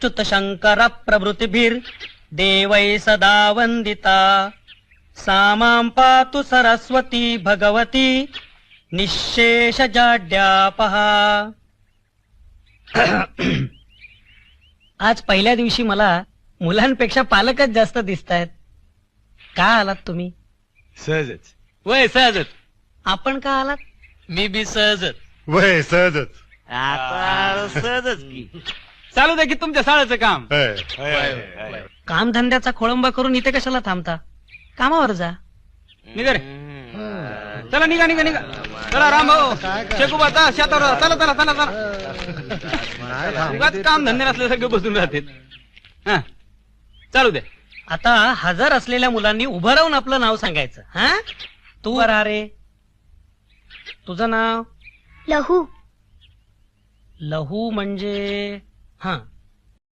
च्युत शंकर प्रभृतिभिर देवै सदा वंदिता सामां पातु सरस्वती भगवती निःशेष जाड्यापहा. आज पहिल्या दिवशी मला मुलांपेक्षा पालकच जास्त दिसतायत. का आलात तुम्ही? सहजच. वय सहजच. आपण का आलात? मी बी सहजच. वय सहजच. आता सहजच की. चालू द्या की तुमच्या शाळेचं काम. कामधंद्याचा खोळंबा करून इथे कशाला थांबता? कामावर जा. निघा रे. चला निघा निघा निघा. चला रामभाऊ शेकोबा शेतावर चला चला चला चला. उगाच काम धंदे नसले सगळे बसून राहते. हा चालू द्या. आता हजर असलेल्या मुलांनी उभं राहून आपलं नाव सांगायचं. हा तू बरा रे. तुझं नाव? लहू. लहू म्हणजे हा